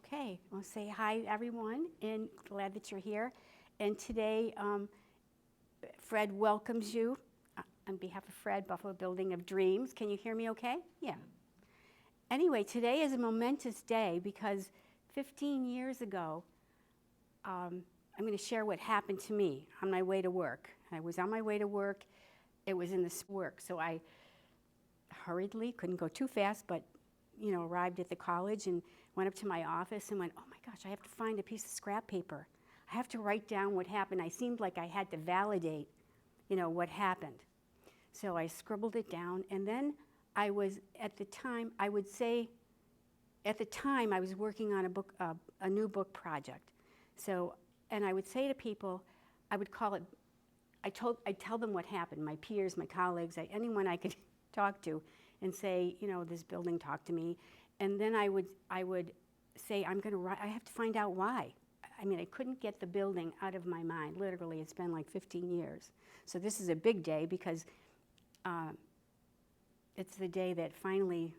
Okay, I'll say hi, everyone, and glad that you're here. And today, Fred welcomes you on behalf of Fred, Buffalo Building of Dreams. Can you hear me okay? Yeah. Anyway, today is a momentous day because 15 years ago, I'm going to share what happened to me on my way to work. I was on my way to work. It was in this work, so I hurriedly, couldn't go too fast, but arrived at the college and went up to my office and went, oh my gosh, I have to find a piece of scrap paper. I have to write down what happened. I seemed like I had to validate, what happened. So I scribbled it down, and then I was, at the time, I was working on a new book project. So, and I would say to people, I'd tell them what happened, my peers, my colleagues, anyone I could talk to, and say, this building talked to me. And then I would say, I have to find out why. I mean, I couldn't get the building out of my mind. Literally, it's been like 15 years. So this is a big day because it's the day that finally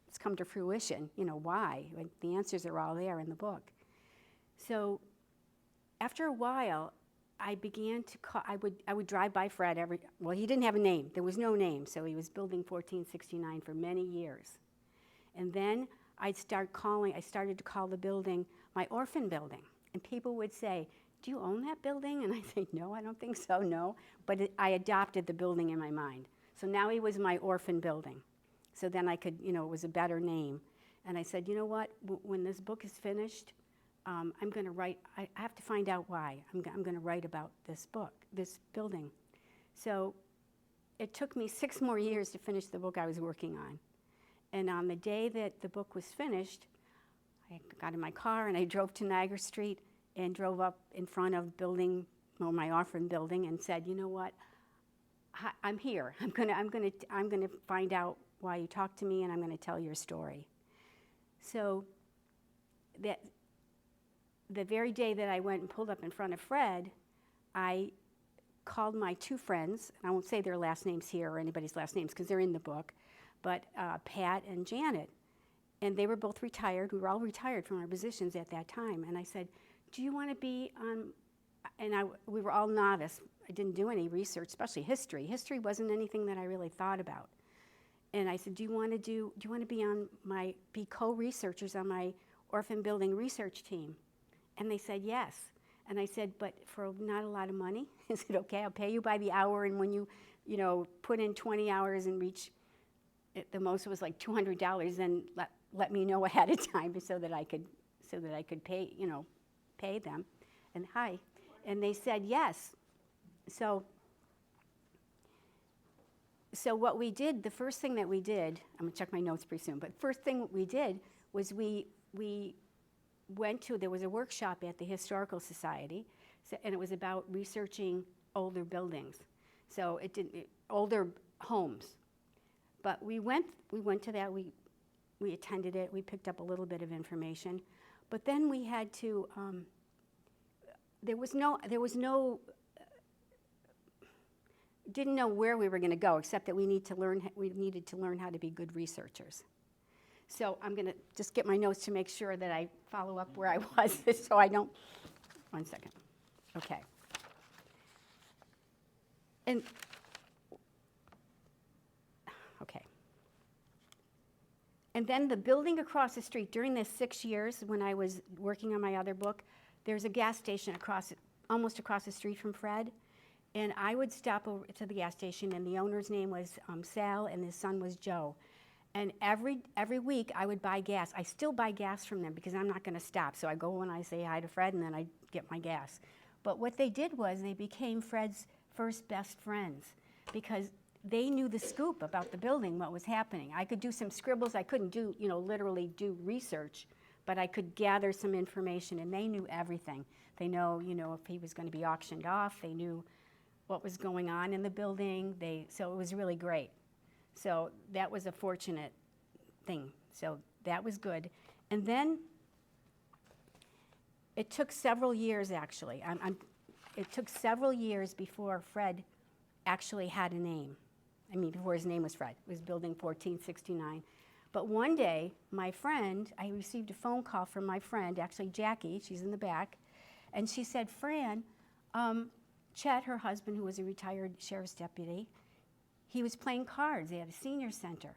it's come to fruition. Why? The answers are all there in the book. So after a while, I began to call, I would drive by Fred he didn't have a name. There was no name, so he was building 1469 for many years. And then I started to call the building my orphan building. And people would say, do you own that building? And I say, no, I don't think so, no. But I adopted the building in my mind. So now he was my orphan building. So then I could, it was a better name. And I said, you know what, when this book is finished, I'm going to write, I have to find out why. I'm going to write about this building. So it took me 6 more years to finish the book I was working on. And on the day that the book was finished, I got in my car and I drove to Niagara Street and drove up in front of my orphan building and said, you know what, I'm here. I'm going to find out why you talked to me, and I'm going to tell your story. So the very day that I went and pulled up in front of Fred, I called my 2 friends, and I won't say their last names here or anybody's last names because they're in the book, but Pat and Janet. And they were both retired. We were all retired from our positions at that time. And I said, do you want to be on, we were all novice. I didn't do any research, especially history. History wasn't anything that I really thought about. And I said, do you want to be co-researchers on my orphan building research team? And they said yes. And I said, but for not a lot of money? Is it okay? I'll pay you by the hour, and when you put in 20 hours and reach, the most was like $200, then let me know ahead of time so that I could pay them. And hi. And they said yes. So what we did, the first thing that we did, I'm gonna check my notes pretty soon, but first thing we did was we went to, there was a workshop at the Historical Society, and it was about researching older buildings. So older homes. But we went to that, we attended it, we picked up a little bit of information, but then we had to, didn't know where we were going to go, except that we needed to learn how to be good researchers. So I'm going to just get my notes to make sure that I follow up where I was, so I don't. One second. Okay. And then the building across the street, during this 6 years when I was working on my other book, there's a gas station almost across the street from Fred. And I would stop over to the gas station, and the owner's name was Sal, and his son was Joe. And every week I would buy gas. I still buy gas from them because I'm not going to stop. So I go and I say hi to Fred, and then I get my gas. But what they did was they became Fred's first best friends because they knew the scoop about the building, what was happening. I could do some scribbles. I couldn't literally do research, but I could gather some information, and they knew everything. They know, if he was going to be auctioned off. They knew what was going on in the building. So it was really great. So that was a fortunate thing. So that was good. And then it took several years, actually. It took several years before Fred actually had a name. Before his name was Fred. It was building 1469. But one day, my friend, I received a phone call from my friend, actually Jackie, she's in the back, and she said, Fran, Chet, her husband, who was a retired sheriff's deputy, he was playing cards at a senior center.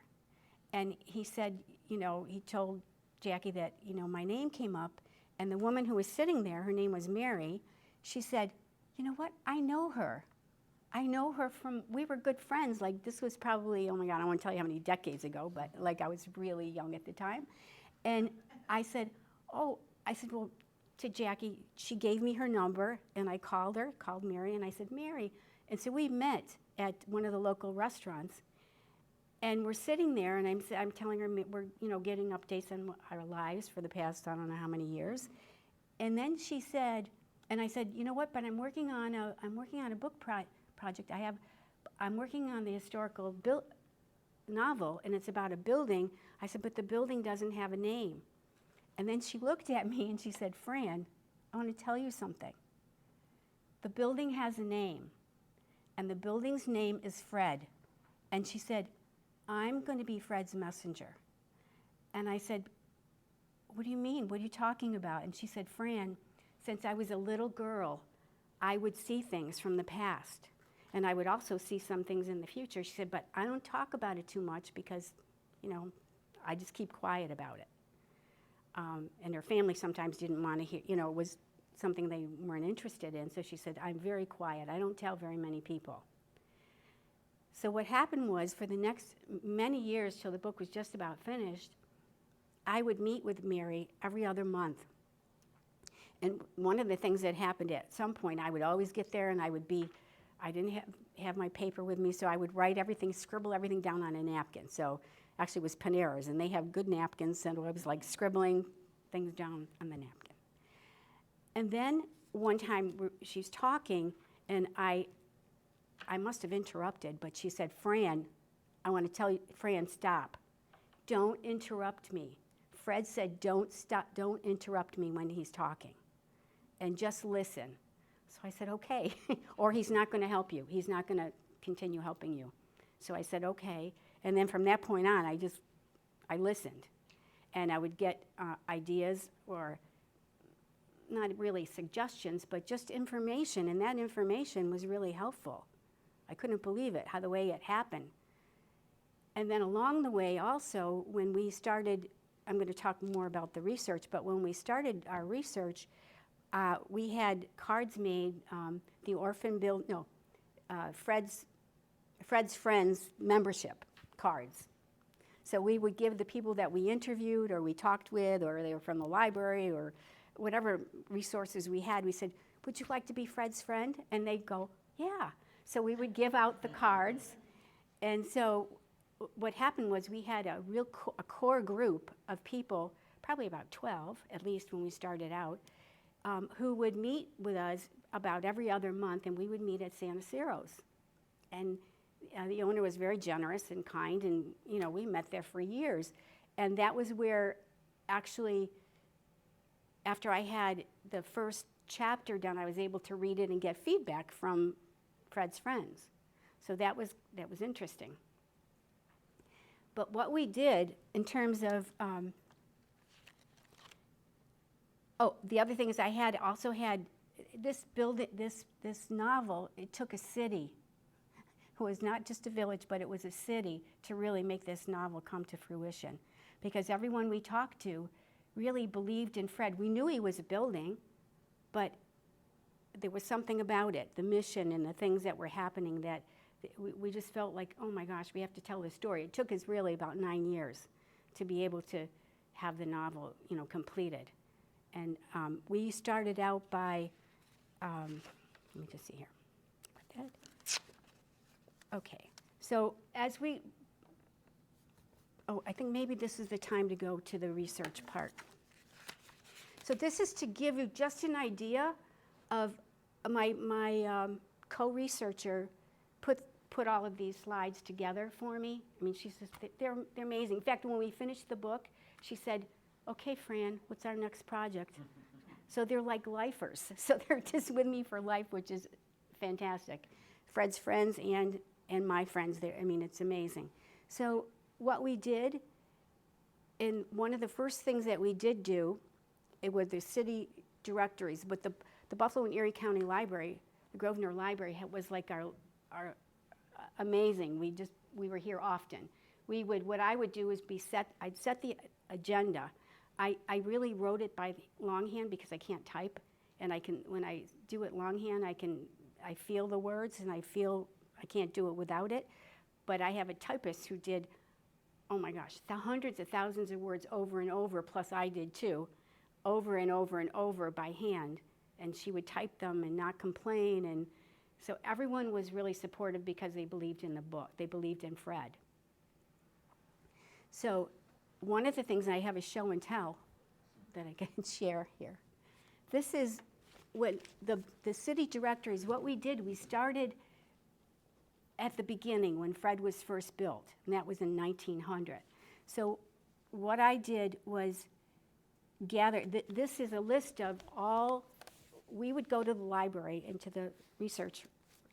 And he said, he told Jackie that, my name came up, and the woman who was sitting there, her name was Mary, she said, you know what, I know her. I know her from, we were good friends. Like, this was probably, oh my God, I don't want to tell you how many decades ago, but like I was really young at the time. And I said, well, to Jackie, she gave me her number, and I called Mary, and I said, Mary. And so we met at one of the local restaurants, and we're sitting there, and I'm telling her we're, getting updates on our lives for the past, I don't know how many years. And then she said, and I said, you know what, but I'm working on a book project. I'm working on the historical novel, and it's about a building. I said, but the building doesn't have a name. And then she looked at me and she said, Fran, I want to tell you something. The building has a name, and the building's name is Fred. And she said, I'm going to be Fred's messenger. And I said, what do you mean? What are you talking about? And she said, Fran, since I was a little girl, I would see things from the past, and I would also see some things in the future. She said, but I don't talk about it too much because, I just keep quiet about it. And her family sometimes didn't want to hear, it was something they weren't interested in. So she said, I'm very quiet. I don't tell very many people. So what happened was, for the next many years, till the book was just about finished, I would meet with Mary every other month. And one of the things that happened at some point, I would always get there, and I didn't have my paper with me, so I would write everything, scribble everything down on a napkin. So actually it was Panera's, and they have good napkins, and I was like scribbling things down on the napkin. And then one time she's talking, and I must have interrupted, but she said, Fran, I want to tell you, Fran, stop. Don't interrupt me. Fred said, don't interrupt me when he's talking, and just listen. So I said, okay, or he's not going to help you. He's not going to continue helping you. So I said, okay. And then from that point on, I listened. And I would get ideas, or not really suggestions, but just information. And that information was really helpful. I couldn't believe it, the way it happened. And then along the way also, when we started, I'm going to talk more about the research, but when we started our research, we had cards made, the Fred's Friends membership cards. So we would give the people that we interviewed or we talked with, or they were from the library or whatever resources we had, we said, would you like to be Fred's friend? And they'd go, yeah. So we would give out the cards. And so what happened was we had a core group of people, probably about 12, at least when we started out, who would meet with us about every other month, and we would meet at Santa Ciro's. And the owner was very generous and kind, and we met there for years. And that was where, actually, after I had the first chapter done, I was able to read it and get feedback from Fred's friends. So that was interesting. But what we did in terms of, the other thing is I also had this novel. It took a city. It was not just a village, but it was a city to really make this novel come to fruition, because everyone we talked to really believed in Fred. We knew he was a building, but there was something about it, the mission and the things that were happening, that we just felt like, oh my gosh, we have to tell this story. It took us really about 9 years to be able to have the novel, completed. And we started out by, let me just see here. Okay, so I think maybe this is the time to go to the research part. So this is to give you just an idea of my co-researcher put all of these slides together for me. I mean, she's just, they're amazing. In fact, when we finished the book, she said, okay, Fran, what's our next project? So they're like lifers. So they're just with me for life, which is fantastic. Fred's friends and my friends there. I mean, it's amazing. So what we did and one of the first things that we did do, it was the city directories, but the Buffalo and Erie County Library, the Grosvenor Library, was like our amazing. We were here often. What I would do is I'd set the agenda. I really wrote it by longhand because I can't type, and when I do it longhand, I feel the words, and I can't do it without it. But I have a typist who did, oh my gosh, the hundreds of thousands of words over and over, plus I did too, over and over and over by hand. And she would type them and not complain. And so everyone was really supportive because they believed in the book. They believed in Fred. So one of the things, I have a show and tell that I can share here. This is what the city directories, what we did, we started at the beginning when Fred was first built, and that was in 1900. So what I did was gather, this is a list of all, we would go to the library into the research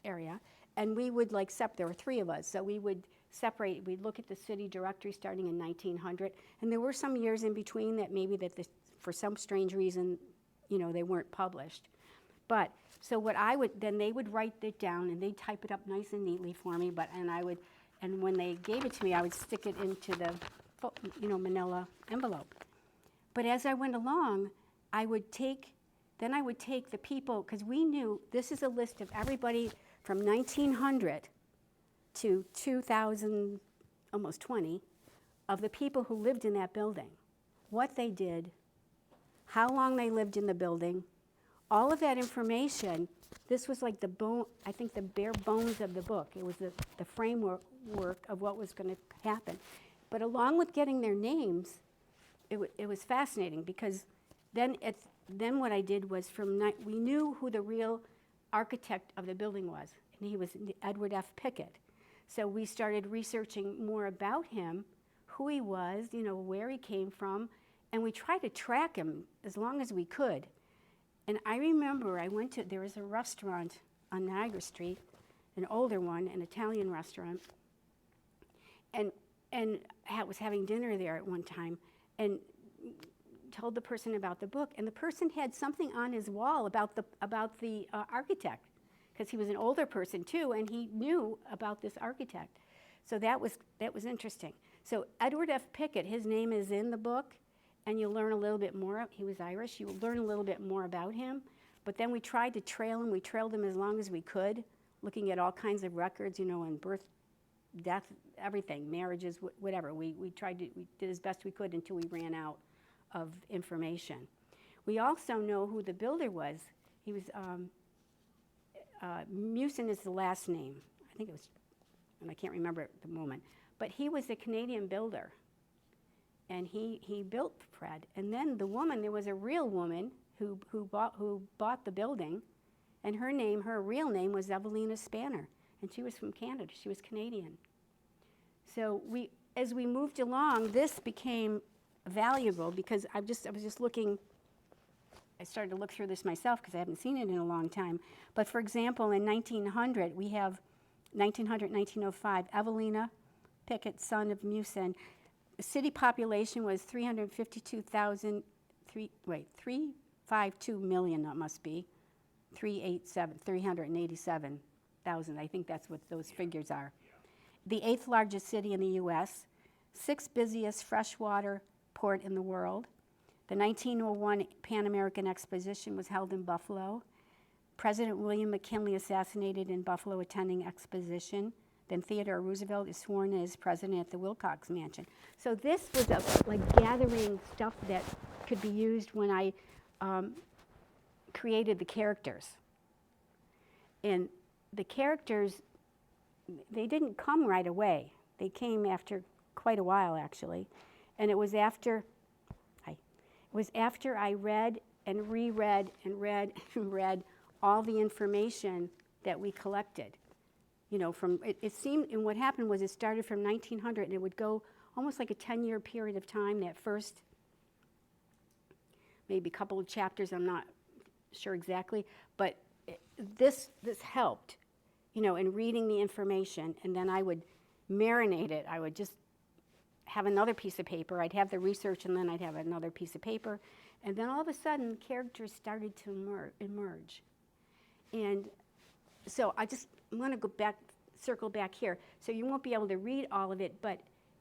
area, and we would there were 3 of us, so we would separate, we'd look at the city directory starting in 1900, and there were some years in between that maybe for some strange reason, they weren't published. But, so what then they would write it down, and they'd type it up nice and neatly for me, and when they gave it to me, I would stick it into the, manila envelope. But as I went along, I would take the people, because we knew this is a list of everybody from 1900 to 2000, almost 20, of the people who lived in that building, what they did, how long they lived in the building, all of that information. This was like the bare bones of the book. It was the framework of what was going to happen. But along with getting their names, it was fascinating, because then what I did was we knew who the real architect of the building was, and he was Edward F. Pickett. So we started researching more about him, who he was, where he came from, and we tried to track him as long as we could. And I remember there was a restaurant on Niagara Street, an older one, an Italian restaurant, and I was having dinner there at one time, and told the person about the book, and the person had something on his wall about the architect, because he was an older person too, and he knew about this architect. So that was interesting. So Edward F. Pickett, his name is in the book, and you'll learn a little bit more. He was Irish. You'll learn a little bit more about him. But then we tried to trail him. We trailed him as long as we could, looking at all kinds of records, and birth, death, everything, marriages, whatever. We did as best we could until we ran out of information. We also know who the builder was. He was, Mewson is the last name. I think it was, and I can't remember at the moment. But he was a Canadian builder. And he built Fred. And then there was a real woman who bought the building, and her real name was Evelina Spanner, and she was from Canada. She was Canadian. So as we moved along, this became valuable, because I was just looking. I started to look through this myself because I haven't seen it in a long time. But for example, in 1900, we have 1905, Evelina Pickett, son of Mewson. The city population was 352 million, that must be, 387,000. I think that's what those figures are. The 8th largest city in the U.S., 6th busiest freshwater port in the world. The 1901 Pan American Exposition was held in Buffalo. President William McKinley assassinated in Buffalo attending exposition. Then Theodore Roosevelt is sworn as president at the Wilcox Mansion. So this was gathering stuff that could be used when I created the characters. And the characters, they didn't come right away. They came after quite a while, actually. And it was after I read and reread and read and read all the information that we collected. It seemed, and what happened was it started from 1900, and it would go almost like a 10-year period of time. That first, maybe a couple of chapters, I'm not sure exactly, but this helped, in reading the information, and then I would marinate it. I would just have another piece of paper. I'd have the research, and then I'd have another piece of paper. And then all of a sudden, characters started to emerge. And so I'm going to go back, circle back here. So you won't be able to read all of it, but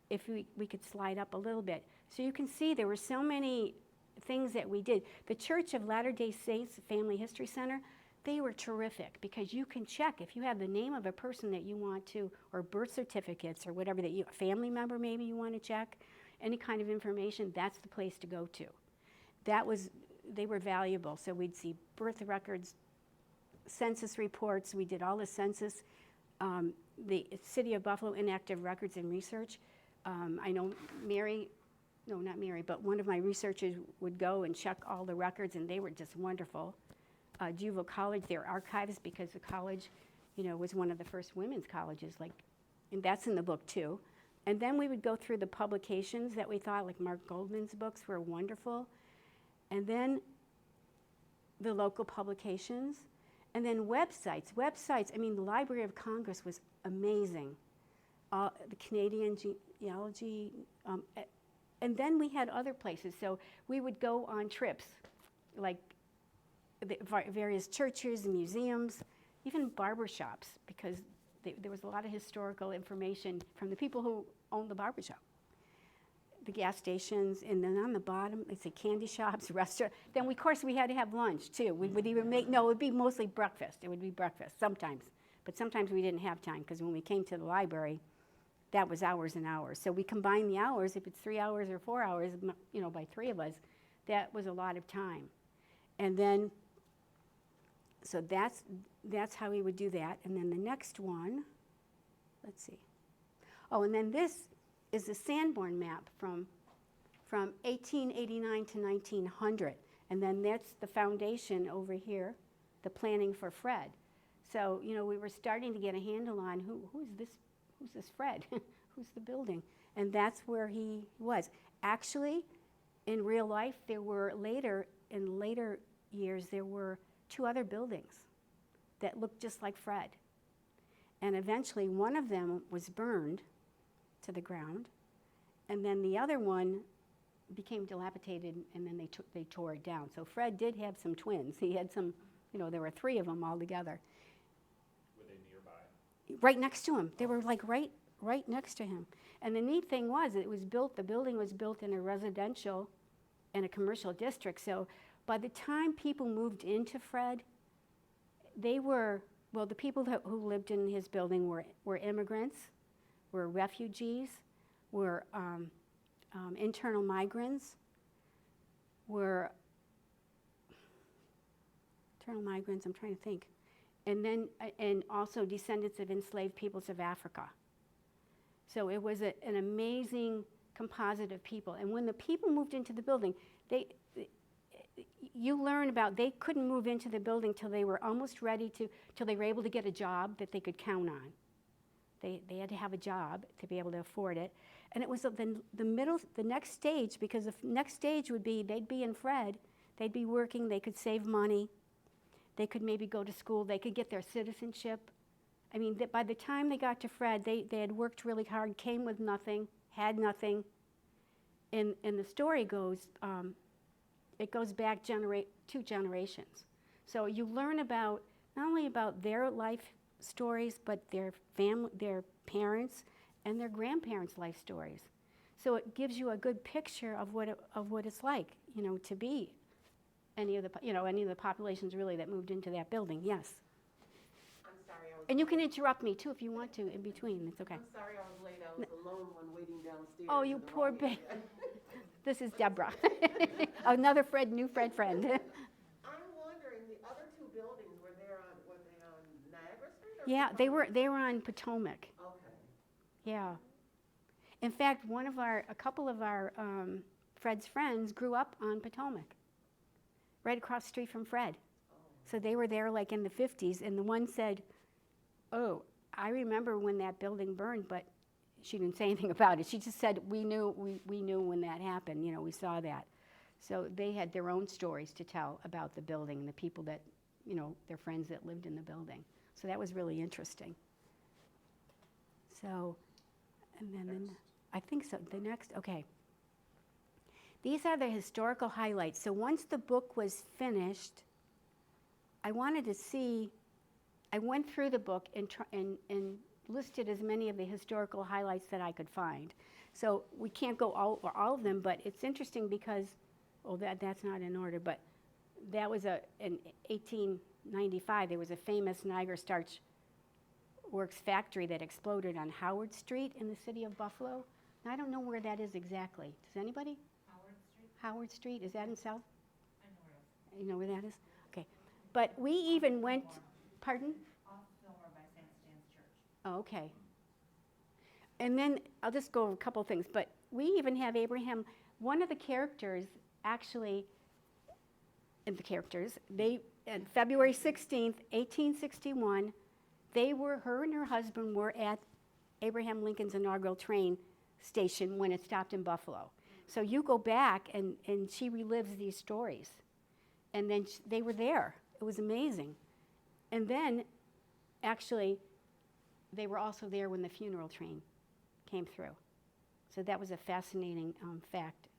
if we could slide up a little bit. So you can see there were so many things that we did. The Church of Latter-day Saints Family History Center, they were terrific because you can check if you have the name of a person that you want to, or birth certificates or whatever that a family member maybe you want to check, any kind of information, that's the place to go to. They were valuable. So we'd see birth records, census reports. We did all the census, the City of Buffalo Inactive Records and Research. I know not Mary, but one of my researchers would go and check all the records, and they were just wonderful. Juvenile College, their archives, because the college, was one of the first women's colleges, and that's in the book too. And then we would go through the publications that we thought, like Mark Goldman's books were wonderful. And then the local publications, and then websites. The Library of Congress was amazing. The Canadian Genealogy, and then we had other places. So we would go on trips, like the various churches, museums, even barbershops, because there was a lot of historical information from the people who owned the barbershop. The gas stations, and then on the bottom, they say candy shops, restaurants. Then, of course, we had to have lunch, too. We would even it would be mostly breakfast. It would be breakfast sometimes. But sometimes we didn't have time, because when we came to the library, that was hours and hours. So we combined the hours. If it's 3 hours or 4 hours, by three of us, that was a lot of time. And then, so that's how we would do that. And then the next one, let's see. Oh, and then this is the Sanborn map from 1889 to 1900. And then that's the foundation over here, the planning for Fred. So, we were starting to get a handle on who's this Fred? Who's the building? And that's where he was. Actually, in real life, in later years, there were 2 other buildings that looked just like Fred. And eventually, one of them was burned to the ground, and then the other one became dilapidated, and then they tore it down. So Fred did have some twins. He had some, there were 3 of them all together. Were they nearby? Right next to him. They were like right next to him. And the neat thing was, the building was built in a residential and a commercial district. So by the time people moved into Fred, the people who lived in his building were immigrants, were refugees, were internal migrants, I'm trying to think, and also descendants of enslaved peoples of Africa. So it was an amazing composite of people. And when the people moved into the building, you learn about they couldn't move into the building till they were almost ready till they were able to get a job that they could count on. They had to have a job to be able to afford it. And it was the next stage, because the next stage would be they'd be in Fred, they'd be working, they could save money, they could maybe go to school, they could get their citizenship. By the time they got to Fred, they had worked really hard, came with nothing, had nothing. And the story goes, it goes back 2 generations. So you learn not only about their life stories, but their family, their parents, and their grandparents' life stories. So it gives you a good picture of what it's like, to be any of the populations really that moved into that building. Yes. I'm sorry, And you can interrupt me too if you want to in between. It's okay. I'm sorry I was late. I was the lone one waiting downstairs. Oh, you poor baby. This is Deborah, another new Fred friend. I'm wondering, the other 2 buildings, were they on Niagara Street? Or Yeah, they were on Potomac. Okay. Yeah. In fact, a couple of our Fred's friends grew up on Potomac, right across the street from Fred. Oh. So they were there like in the 50s, and the one said, "Oh, I remember when that building burned, but she didn't say anything about it. She just said, we knew when that happened, we saw that." So they had their own stories to tell about the building and the people that, their friends that lived in the building. So that was really interesting. So, and then I think so. The next, okay. These are the historical highlights. So once the book was finished, I wanted to see, I went through the book and listed as many of the historical highlights that I could find. So we can't go over all of them, but it's interesting because, well, that's not in order, but that was in 1895, there was a famous Niagara Starch Works factory that exploded on Howard Street in the city of Buffalo. And I don't know where that is exactly. Does anybody? Howard Street? Howard Street, is that in South? I know where it is. You know where that is? Okay. But we even went, pardon? Off Fillmore by St. Stan's Church. Oh, okay. And then I'll just go over a couple things, but we even have Abraham, one of the characters actually, on February 16th, 1861, her and her husband were at Abraham Lincoln's inaugural train station when it stopped in Buffalo. So you go back and she relives these stories. And then they were there. It was amazing. And then, actually, they were also there when the funeral train came through. So that was a fascinating fact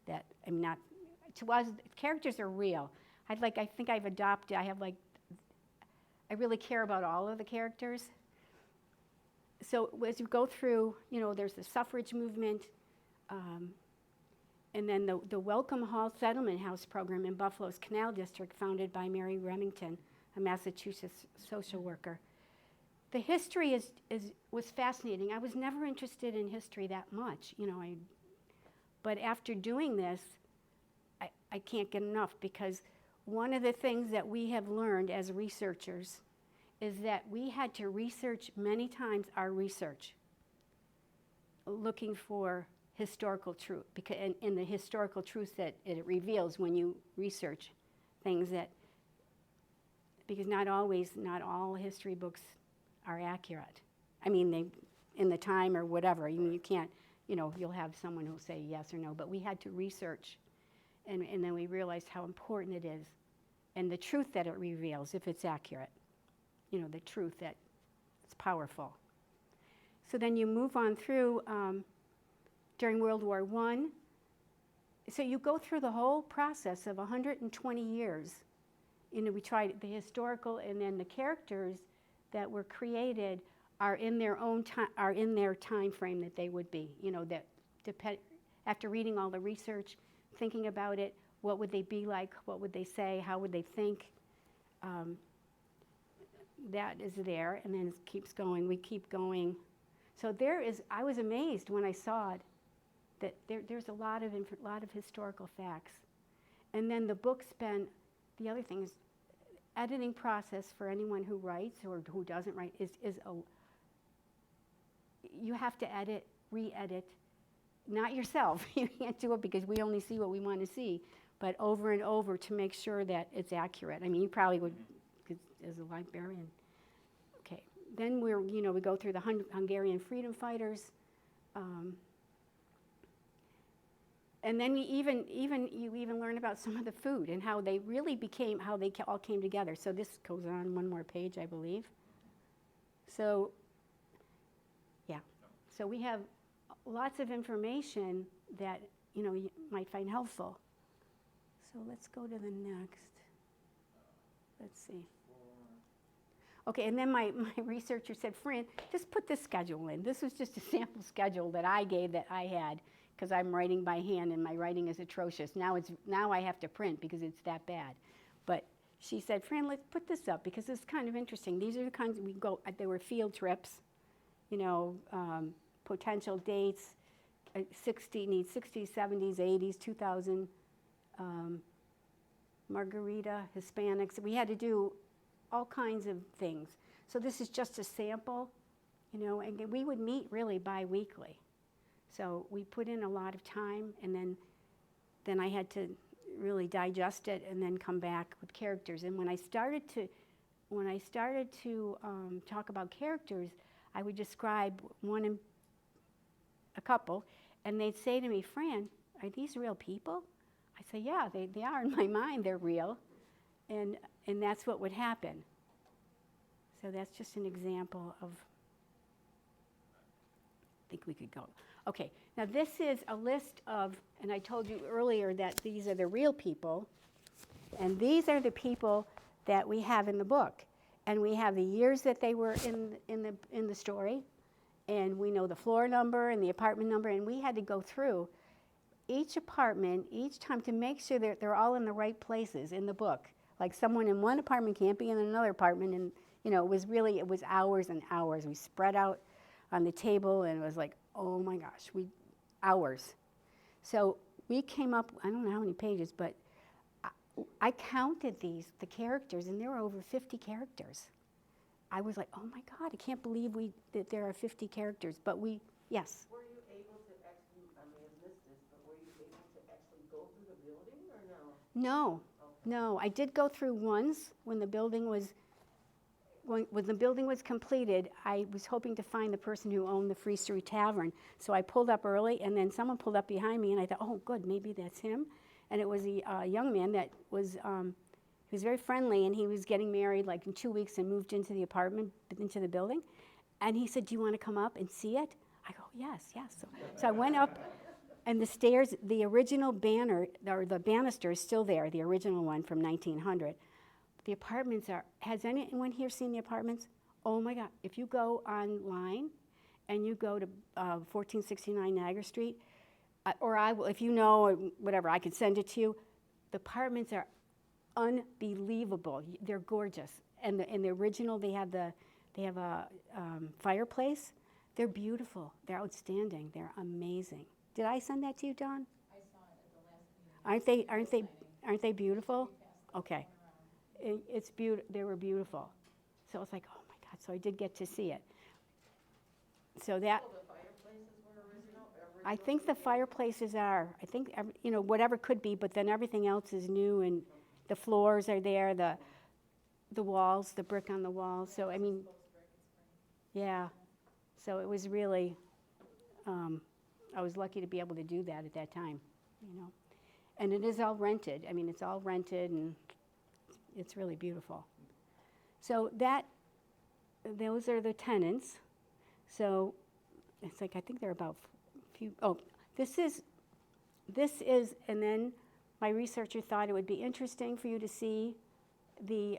that, I mean, not, to us, characters are real. I think I've adopted, I really care about all of the characters. So as you go through, there's the suffrage movement, and then the Welcome Hall Settlement House program in Buffalo's Canal District, founded by Mary Remington, a Massachusetts social worker. The history was fascinating. I was never interested in history that much, but after doing this, I can't get enough, because one of the things that we have learned as researchers is that we had to research many times our research, looking for historical truth, because and the historical truths that it reveals when you research things because not all history books are accurate. I mean, they, in the time or whatever, you can't, you'll have someone who'll say yes or no, but we had to research, and then we realized how important it is, and the truth that it reveals, if it's accurate, the truth that it's powerful. So then you move on through during World War I. So you go through the whole process of 120 years. We tried the historical, and then the characters that were created are in their own time, are in their time frame that they would be. That depend. After reading all the research, thinking about it, what would they be like? What would they say? How would they think? That is there, and then it keeps going. We keep going. So I was amazed when I saw it, that there's a lot of historical facts. And then the the other thing is, editing process for anyone who writes or who doesn't write you have to edit, re-edit, not yourself. You can't do it because we only see what we want to see, but over and over to make sure that it's accurate. I mean, you probably would, as a librarian. Okay, then we go through the Hungarian freedom fighters, and then you even learn about some of the food and how they really how they all came together. So this goes on one more page, I believe. So, yeah, so we have lots of information that you might find helpful. So let's go to the next. Let's see. Okay, and then my researcher said, Fran, just put this schedule in. This was just a sample schedule that I gave that I had, because I'm writing by hand and my writing is atrocious. Now I have to print because it's that bad. But she said, Fran, let's put this up because it's kind of interesting. These are the kinds there were field trips, potential dates, 60s, 70s, 80s, 2000, Margarita, Hispanics. We had to do all kinds of things. So this is just a sample, and we would meet really bi-weekly. So we put in a lot of time, and then I had to really digest it and then come back with characters. And when I started to talk about characters, I would describe a couple, and they'd say to me, Fran, are these real people? I say, yeah, they are in my mind, they're real. And that's what would happen. So that's just an example of, I think we could go. Okay, now this is a list of, and I told you earlier that these are the real people, and these are the people that we have in the book. And we have the years that they were in the story, and we know the floor number and the apartment number, and we had to go through each apartment each time to make sure that they're all in the right places in the book. Like someone in one apartment can't be in another apartment, and it was hours and hours. We spread out on the table, and it was like, oh my gosh, hours. So we came up, I don't know how many pages, but I counted the characters, and there were over 50 characters. I was like, oh my God, I can't believe that there are 50 characters. But yes. Were you able to actually, I may have missed this, but were you able to actually go through the building or no? No, no. I did go through once when the building was completed. I was hoping to find the person who owned the Free Street Tavern. So I pulled up early, and then someone pulled up behind me, and I thought, oh, good, maybe that's him. And it was a young man that was, he was very friendly, and he was getting married like in 2 weeks and moved into the apartment, into the building. And he said, do you want to come up and see it? I go, yes. So I went up, and the stairs, the original banner, or the banister is still there, the original one from 1900. The apartments has anyone here seen the apartments? Oh my God, if you go online and you go to 1469 Niagara Street, or I will, if you know, or whatever, I could send it to you. The apartments are unbelievable. They're gorgeous. And the original, they have a fireplace. They're beautiful. They're outstanding. They're amazing. Did I send that to you, Dawn? I saw it at the last meeting. Aren't they beautiful? Okay. It's beautiful. They were beautiful. So it's like, oh my God. So I did get to see it. So that. So the fireplaces were original? I think the fireplaces are. I think whatever could be, but then everything else is new, and the floors are there, the walls, the brick on the walls. So I mean, yeah. So it was really. I was lucky to be able to do that at that time, and it is all rented. I mean, it's all rented, and it's really beautiful. So those are the tenants. So it's like I think they're about. This is, and then my researcher thought it would be interesting for you to see the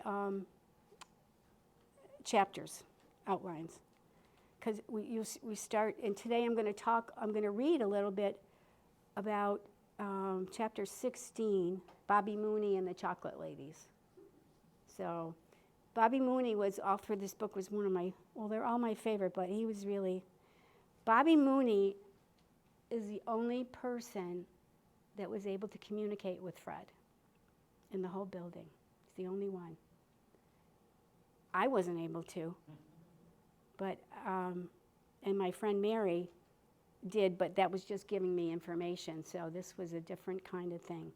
chapters, outlines, because we start, and today I'm going to read a little bit about chapter 16, Bobby Mooney and the Chocolate Ladies. So Bobby Mooney was, all through this book, was one of my, they're all my favorite, but he was really, Bobby Mooney is the only person that was able to communicate with Fred in the whole building. He's the only one. I wasn't able to, but, and my friend Mary did, but that was just giving me information, so this was a different kind of thing.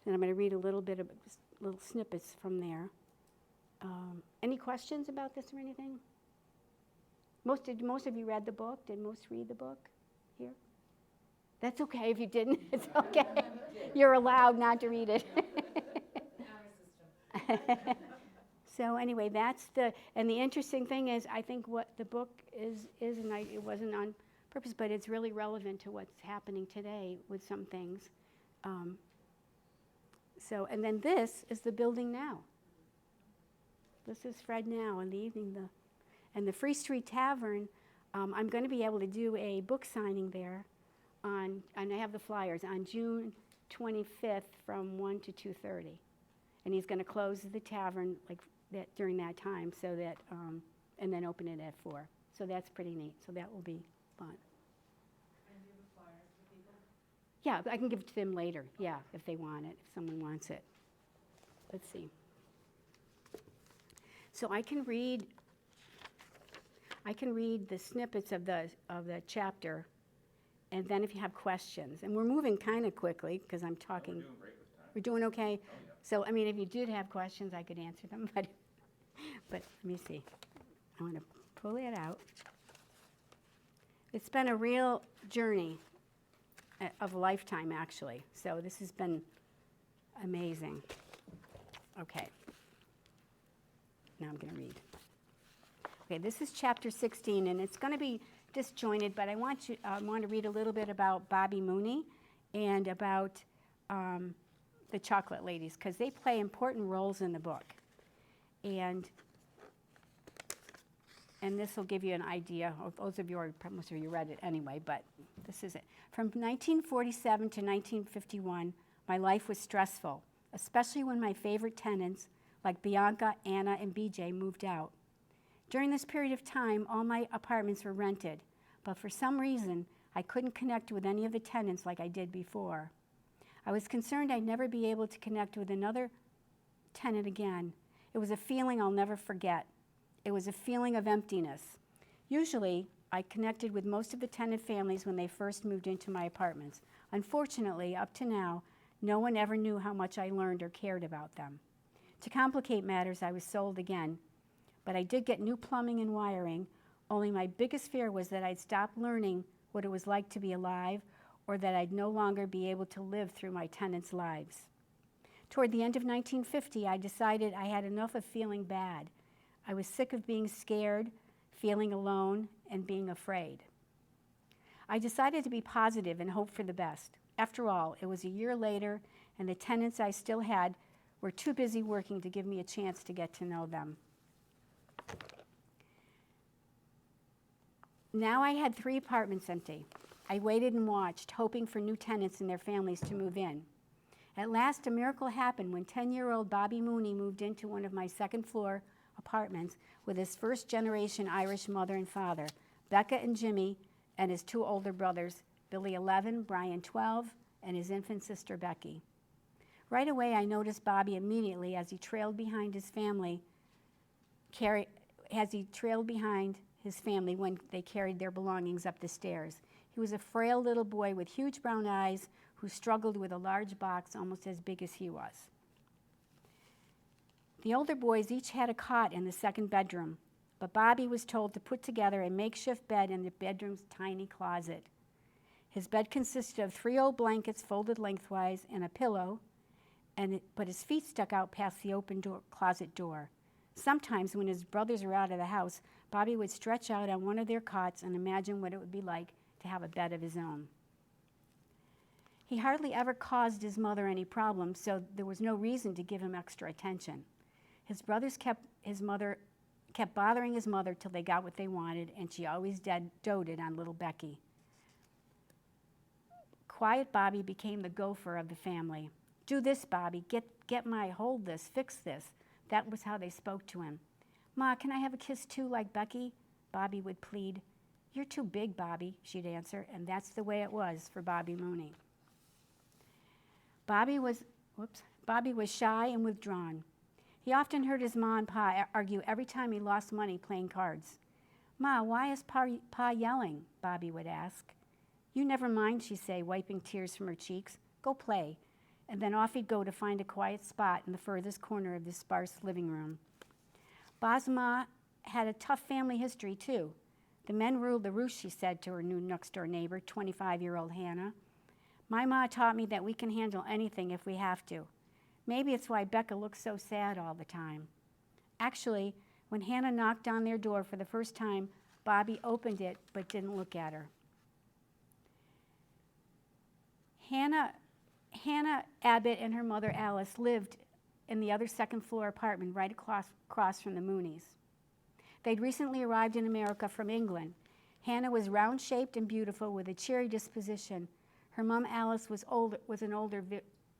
And I'm going to read a little bit of just little snippets from there. Any questions about this or anything? Did most of you read the book? Did most read the book here? That's okay if you didn't. It's okay. You're allowed not to read it. So anyway, and the interesting thing is, I think what the book is, and it wasn't on purpose, but it's really relevant to what's happening today with some things. And then this is the building now. This is Fred now in the evening. And the Free Street Tavern, I'm going to be able to do a book signing there and I have the flyers, on June 25th from 1 to 2:30. And he's going to close the tavern like that during that time, so that, and then open it at 4. So that's pretty neat. So that will be fun. And do the flyers for people? Yeah, I can give it to them later, yeah, if they want it, if someone wants it. Let's see. So I can read the snippets of the chapter, and then if you have questions, and we're moving kind of quickly because I'm talking. We're doing great with time. We're doing okay? Oh, yeah. So, I mean, if you did have questions, I could answer them, but let me see. I want to pull it out. It's been a real journey of a lifetime, actually. So this has been amazing. Okay. Now I'm going to read. Okay, this is chapter 16, and it's going to be disjointed, but I want to read a little bit about Bobby Mooney and about the Chocolate Ladies, because they play important roles in the book. And this will give you an idea. Most of you read it anyway, but this is it. From 1947 to 1951, my life was stressful, especially when my favorite tenants, like Bianca, Anna, and BJ, moved out. During this period of time, all my apartments were rented, but for some reason, I couldn't connect with any of the tenants like I did before. I was concerned I'd never be able to connect with another tenant again. It was a feeling I'll never forget. It was a feeling of emptiness. Usually, I connected with most of the tenant families when they first moved into my apartments. Unfortunately, up to now, no one ever knew how much I learned or cared about them. To complicate matters, I was sold again, but I did get new plumbing and wiring, only my biggest fear was that I'd stop learning what it was like to be alive, or that I'd no longer be able to live through my tenants' lives. Toward the end of 1950, I decided I had enough of feeling bad. I was sick of being scared, feeling alone, and being afraid. I decided to be positive and hope for the best. After all, it was a year later, and the tenants I still had were too busy working to give me a chance to get to know them. Now I had 3 apartments empty. I waited and watched, hoping for new tenants and their families to move in. At last, a miracle happened when 10-year-old Bobby Mooney moved into one of my second-floor apartments with his first-generation Irish mother and father, Becca and Jimmy, and his 2 older brothers, Billy 11, Brian 12, and his infant sister Becky. Right away, I noticed Bobby immediately as he trailed behind his family when they carried their belongings up the stairs. He was a frail little boy with huge brown eyes who struggled with a large box almost as big as he was. The older boys each had a cot in the second bedroom, but Bobby was told to put together a makeshift bed in the bedroom's tiny closet. His bed consisted of 3 old blankets folded lengthwise and a pillow, but his feet stuck out past the open closet door. Sometimes when his brothers were out of the house, Bobby would stretch out on one of their cots and imagine what it would be like to have a bed of his own. He hardly ever caused his mother any problems, so there was no reason to give him extra attention. His brothers kept bothering his mother till they got what they wanted, and she always doted on little Becky. Quiet Bobby became the gopher of the family. "Do this, Bobby. Hold this, fix this." That was how they spoke to him. "Ma, can I have a kiss too, like Becky?" Bobby would plead. "You're too big, Bobby," she'd answer, and that's the way it was for Bobby Mooney. Bobby was shy and withdrawn. He often heard his ma and pa argue every time he lost money playing cards. "Ma, why is pa yelling?" Bobby would ask. "You never mind," she'd say, wiping tears from her cheeks. "Go play." And then off he'd go to find a quiet spot in the furthest corner of the sparse living room. Ba's ma had a tough family history, too. The men ruled the roost, she said to her new next-door neighbor, 25-year-old Hannah. "My ma taught me that we can handle anything if we have to. Maybe it's why Becca looks so sad all the time." Actually, when Hannah knocked on their door for the first time, Bobby opened it but didn't look at her. Hannah Abbott and her mother Alice lived in the other second-floor apartment right across from the Mooneys. They'd recently arrived in America from England. Hannah was round-shaped and beautiful with a cheery disposition. Her mom Alice was an older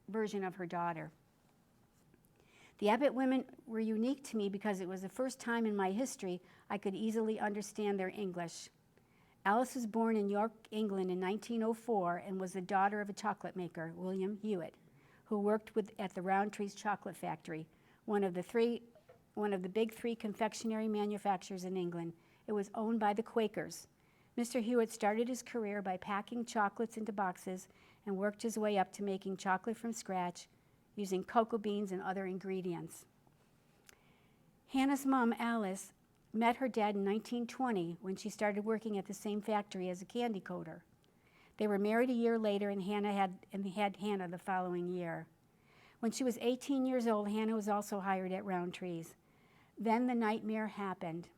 version of her daughter. The Abbott women were unique to me because it was the first time in my history I could easily understand their English. Alice was born in York, England in 1904 and was the daughter of a chocolate maker, William Hewitt, who worked at the Roundtree's Chocolate Factory, one of the big 3 confectionery manufacturers in England. It was owned by the Quakers. Mr. Hewitt started his career by packing chocolates into boxes and worked his way up to making chocolate from scratch using cocoa beans and other ingredients. Hannah's mom, Alice, met her dad in 1920 when she started working at the same factory as a candy coater. They were married a year later, and had Hannah the following year. When she was 18 years old, Hannah was also hired at Roundtree's. Then the nightmare happened.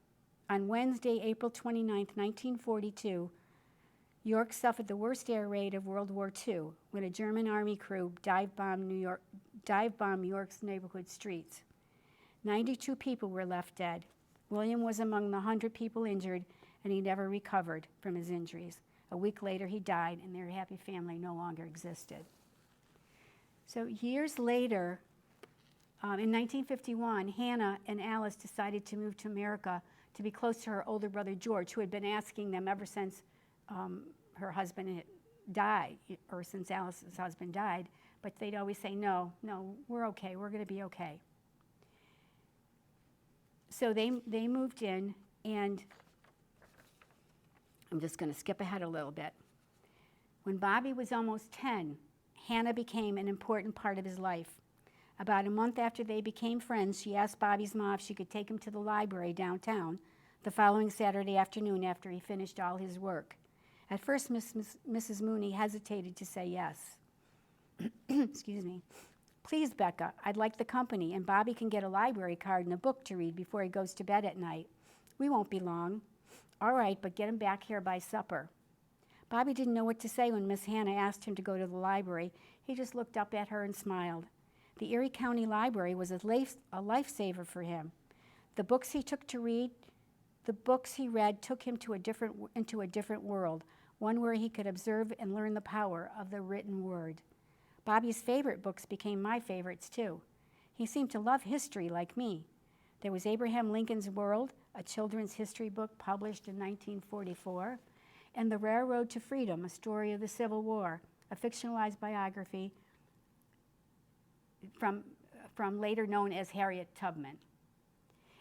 On Wednesday, April 29, 1942, York suffered the worst air raid of World War II when a German army crew dive-bombed York's neighborhood streets. 92 people were left dead. William was among the 100 people injured, and he never recovered from his injuries. A week later, he died, and their happy family no longer existed. So years later, in 1951, Hannah and Alice decided to move to America to be close to her older brother George, who had been asking them ever since her husband had died, or since Alice's husband died, but they'd always say, no, we're okay, we're gonna be okay. So they moved in, and I'm just gonna skip ahead a little bit. When Bobby was almost 10, Hannah became an important part of his life. About a month after they became friends, she asked Bobby's mom if she could take him to the library downtown the following Saturday afternoon after he finished all his work. At first, Mrs. Mooney hesitated to say yes. Excuse me. Please, Becca, I'd like the company, and Bobby can get a library card and a book to read before he goes to bed at night. We won't be long. All right, but get him back here by supper. Bobby didn't know what to say when Miss Hannah asked him to go to the library. He just looked up at her and smiled. The Erie County Library was a lifesaver for him. The books he read took him into a different world, one where he could observe and learn the power of the written word. Bobby's favorite books became my favorites too. He seemed to love history like me. There was Abraham Lincoln's World, a children's history book published in 1944, and The Railroad to Freedom, a story of the Civil War, a fictionalized biography from later known as Harriet Tubman.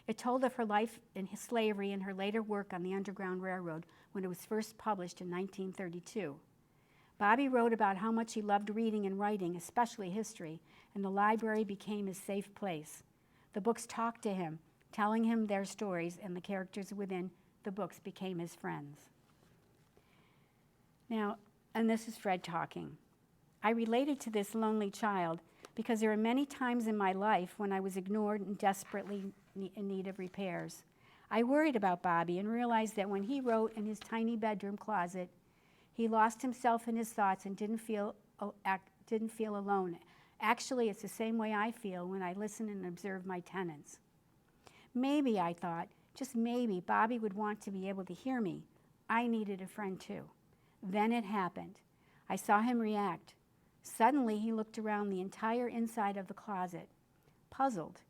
It told of her life in slavery and her later work on the Underground Railroad when it was first published in 1932. Bobby wrote about how much he loved reading and writing, especially history, and the library became his safe place. The books talked to him, telling him their stories, and the characters within the books became his friends. Now, and this is Fred talking. I related to this lonely child because there were many times in my life when I was ignored and desperately in need of repairs. I worried about Bobby and realized that when he wrote in his tiny bedroom closet, he lost himself in his thoughts and didn't feel alone. Actually, it's the same way I feel when I listen and observe my tenants. Maybe, I thought, just maybe, Bobby would want to be able to hear me. I needed a friend too. Then it happened. I saw him react. Suddenly, he looked around the entire inside of the closet, puzzled.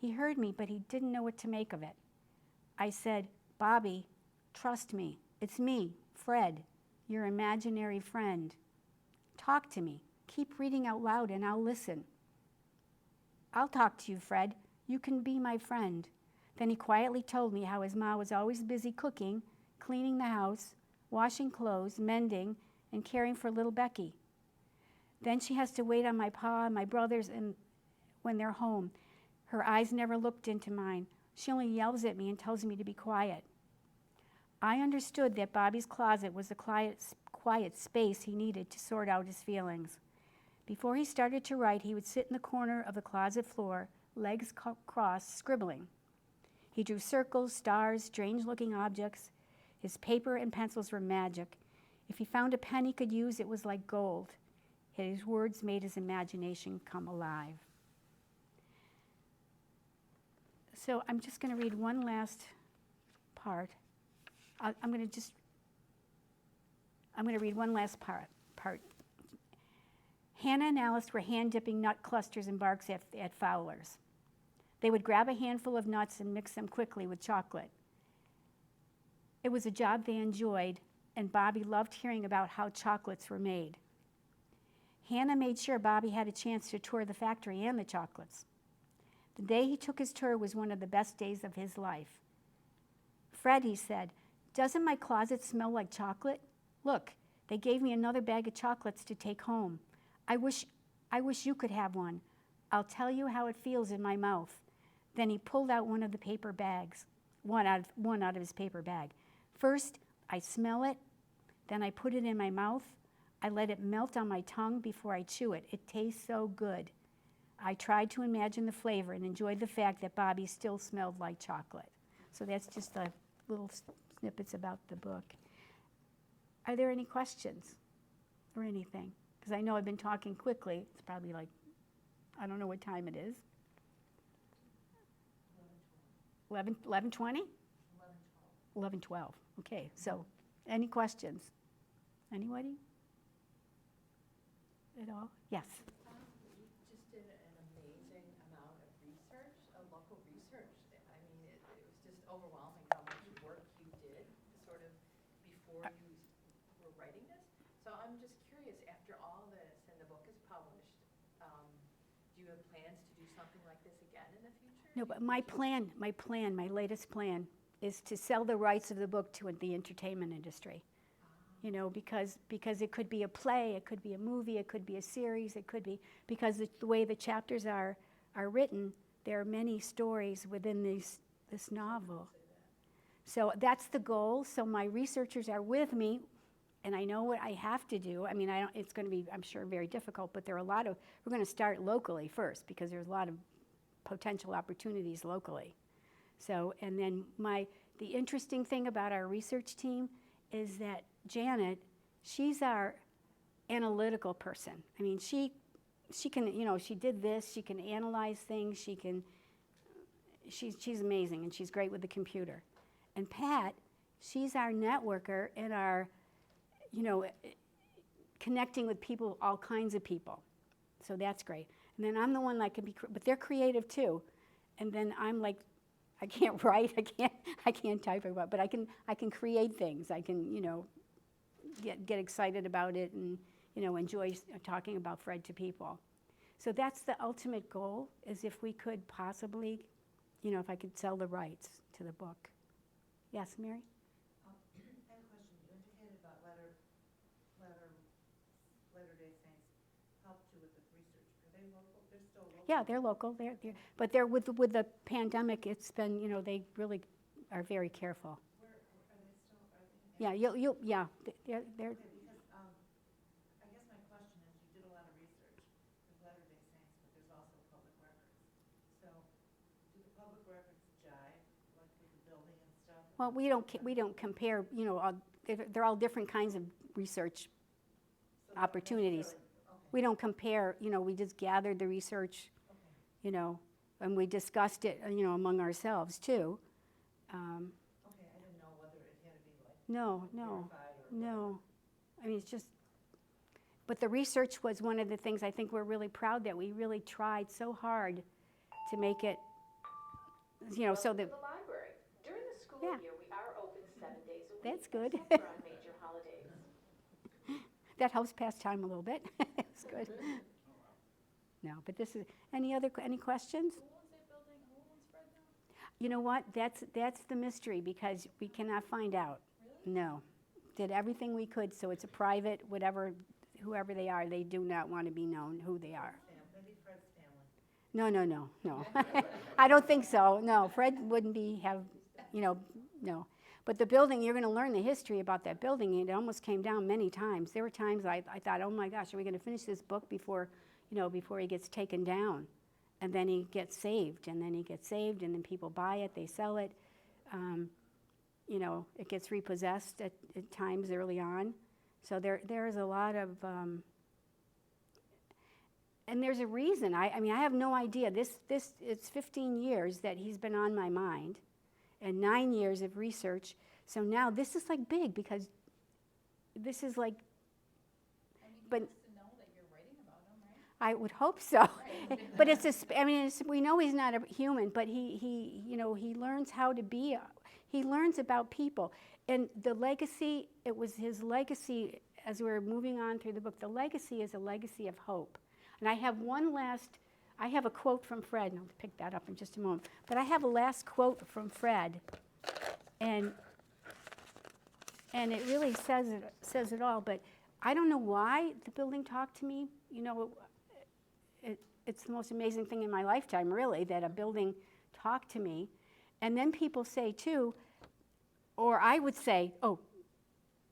He heard me, but he didn't know what to make of it. I said, Bobby, trust me. It's me, Fred, your imaginary friend. Talk to me. Keep reading out loud and I'll listen. I'll talk to you, Fred. You can be my friend. Then he quietly told me how his ma was always busy cooking, cleaning the house, washing clothes, mending, and caring for little Becky. Then she has to wait on my pa and my brothers when they're home. Her eyes never looked into mine. She only yells at me and tells me to be quiet. I understood that Bobby's closet was the quiet space he needed to sort out his feelings. Before he started to write, he would sit in the corner of the closet floor, legs crossed, scribbling. He drew circles, stars, strange-looking objects. His paper and pencils were magic. If he found a pen he could use, it was like gold. His words made his imagination come alive. So I'm just going to read one last part. I'm going to read one last part. Hannah and Alice were hand-dipping nut clusters and barks at Fowler's. They would grab a handful of nuts and mix them quickly with chocolate. It was a job they enjoyed, and Bobby loved hearing about how chocolates were made. Hannah made sure Bobby had a chance to tour the factory and the chocolates. The day he took his tour was one of the best days of his life. Fred, he said, doesn't my closet smell like chocolate? Look, they gave me another bag of chocolates to take home. I wish you could have one. I'll tell you how it feels in my mouth. Then he pulled out one of the paper bags, one out of his paper bag. First, I smell it, then I put it in my mouth. I let it melt on my tongue before I chew it. It tastes so good. I tried to imagine the flavor and enjoyed the fact that Bobby still smelled like chocolate. So that's just little snippets about the book. Are there any questions or anything? Because I know I've been talking quickly. It's probably like, I don't know what time it is. 11:20? 11:12. Okay, so any questions? Anybody? At all? Yes. You just did an amazing amount of research, local research. I mean, it was just overwhelming how much work you did sort of before you were writing this. So I'm just curious, after all this and the book is published, do you have plans to do something like this again in the future? No, but my latest plan is to sell the rights of the book to the entertainment industry. You know, because it could be a play, it could be a movie, it could be a series, it could be, because the way the chapters are written, there are many stories within this novel. So that's the goal. So my researchers are with me, and I know what I have to do. I mean, it's going to be, I'm sure, very difficult, but there are we're going to start locally first, because there's a lot of potential opportunities locally. So, and then the interesting thing about our research team is that Janet, she's our analytical person. I mean, she can, you know, she did this, she can analyze things, she's amazing, and she's great with the computer. And Pat, she's our networker and our, you know, connecting with people, all kinds of people. So that's great. And then I'm the one that can be, but they're creative too. And then I'm like, I can't write, I can't type, but I can create things. I can, you know, get excited about it and, you know, enjoy talking about Fred to people. So that's the ultimate goal, is if we could possibly, you know, if I could sell the rights to the book. Yes, Mary? I have a question. You indicated about Latter-day Saints helped you with the research. Are they local? They're still local? Yeah, they're local. But they're with the pandemic. It's been, you know, they really are very careful. Where are they still? Are they Yeah, yeah, they're. Okay, because I guess my question is, you did a lot of research with Latter-day Saints, but there's also public records. So do the public records jive, like with the building and stuff? Well, we don't compare. You know, they're all different kinds of research So they don't opportunities. necessarily- okay, We don't compare. You know, we just gathered the research. okay. You know, and we discussed it. You know, among ourselves too. Okay, I didn't know whether it had to be like No. verified or. No, I mean, it's just, but the research was one of the things I think we're really proud that we really tried so hard to make it, you know, so that, The library. During the school Yeah. year, we are open 7 days a week. That's good. Except for on major holidays. that helps pass time a little bit. It's good. No, but this is, any questions? Who owns that building? Who owns Fred now? You know what, that's the mystery, because we cannot find out. Really? No, did everything we could, so it's a private, whoever they are, they do not want to be known who they are. Maybe Fred's family. No. I don't think so. No, Fred wouldn't you know, no. But the building, you're going to learn the history about that building. It almost came down many times. There were times I thought, oh my gosh, are we going to finish this book before he gets taken down? And then he gets saved, and then people buy it, they sell it. You know, it gets repossessed at times early on. So there is a lot of, and there's a reason. I mean, I have no idea. It's 15 years that he's been on my mind, and 9 years of research. So now this is like big, because this is like, I mean, he But- wants to know that you're writing about him, right? I would hope so. But we know he's not a human, but he learns how to be, he learns about people. And the legacy, it was his legacy as we're moving on through the book. The legacy is a legacy of hope. And I have I have a quote from Fred, and I'll pick that up in just a moment. But I have a last quote from Fred, and it really says it all. But I don't know why the building talked to me. You know, it's the most amazing thing in my lifetime, really, that a building talked to me. And then people say too, or I would say, oh,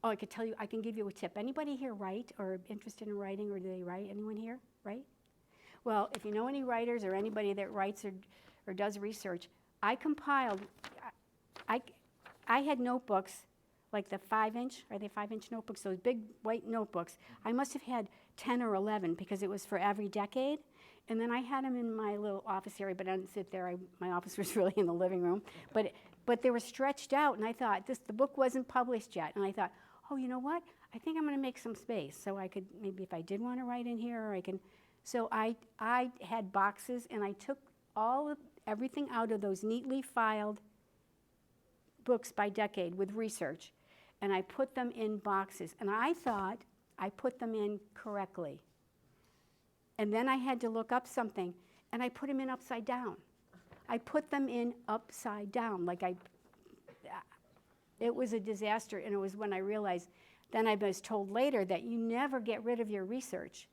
I could tell you, I can give you a tip. Anybody here write or interested in writing, or do they write? Anyone here write? Well, if you know any writers or anybody that writes or does research, I compiled, I had notebooks, like the 5-inch, are they 5-inch notebooks? Those big white notebooks. I must have had 10 or 11 because it was for every decade. And then I had them in my little office area, but I didn't sit there. My office was really in the living room. But they were stretched out, and I thought, the book wasn't published yet. And I thought, oh, you know what? I think I'm going to make some space so I could, maybe if I did want to write in here, or I can. So I had boxes, and I took everything out of those neatly filed books by decade with research, and I put them in boxes. And I thought I put them in correctly. And then I had to look up something, and I put them in upside down. I put them in upside down. It was a disaster, and it was when I realized, then I was told later that you never get rid of your research.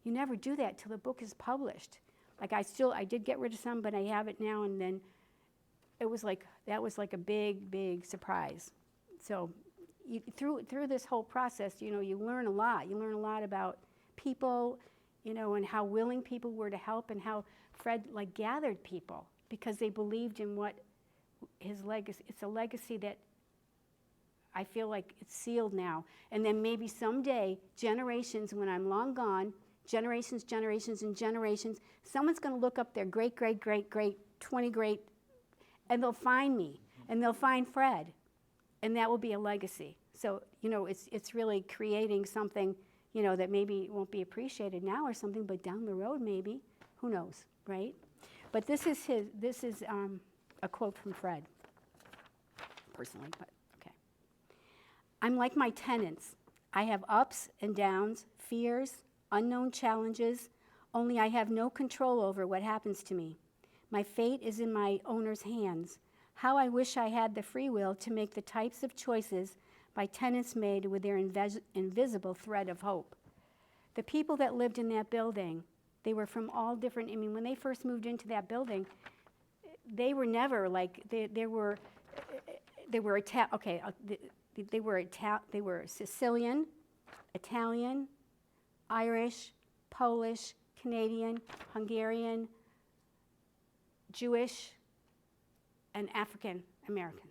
You never do that till the book is published. I did get rid of some, but I have it now, and then that was like a big, big surprise. So through this whole process, you learn a lot. You learn a lot about people, and how willing people were to help, and how Fred gathered people because they believed in what his legacy. It's a legacy that I feel like it's sealed now. And then maybe someday, generations, when I'm long gone, generations, and generations, someone's going to look up their great, 20 great, and they'll find me, and they'll find Fred, and that will be a legacy. So, it's really creating something, that maybe won't be appreciated now or something, but down the road maybe, who knows, right? But this is a quote from Fred, personally, but okay. I'm like my tenants. I have ups and downs, fears, unknown challenges, only I have no control over what happens to me. My fate is in my owner's hands. How I wish I had the free will to make the types of choices my tenants made with their invisible thread of hope. The people that lived in that building, they were from all different, when they first moved into that building, they were never they were Sicilian, Italian, Irish, Polish, Canadian, Hungarian, Jewish, and African Americans.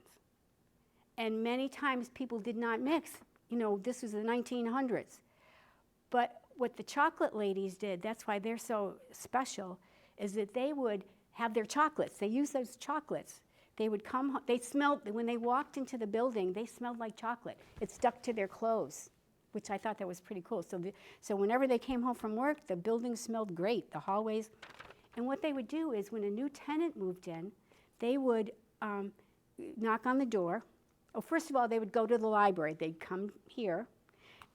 And many times people did not mix. This was the 1900s. But what the chocolate ladies did, that's why they're so special, is that they would have their chocolates. They used those chocolates. They would come, when they walked into the building, they smelled like chocolate. It stuck to their clothes, which I thought that was pretty cool. So whenever they came home from work, the building smelled great, the hallways. And what they would do is when a new tenant moved in, they would knock on the door. Oh, first of all, they would go to the library. They'd come here,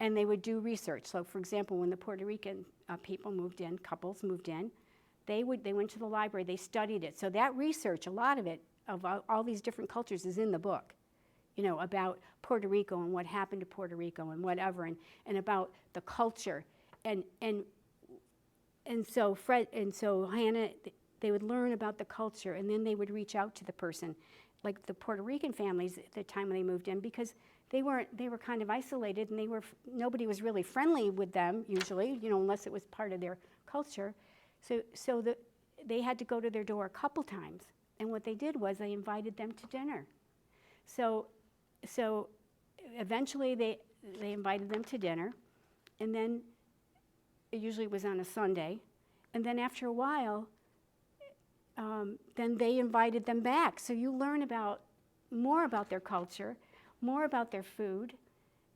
and they would do research. So, for example, when the Puerto Rican people moved in, couples moved in, they went to the library. They studied it. So that research, a lot of it, of all these different cultures, is in the book. About Puerto Rico and what happened to Puerto Rico and whatever, and about the culture, and so Hannah, they would learn about the culture, and then they would reach out to the person, like the Puerto Rican families at the time when they moved in, because they were kind of isolated, and nobody was really friendly with them usually, unless it was part of their culture. So they had to go to their door a couple times, and what they did was they invited them to dinner. So eventually they invited them to dinner, and then it usually was on a Sunday, and then after a while, then they invited them back. So you learn more about their culture, more about their food,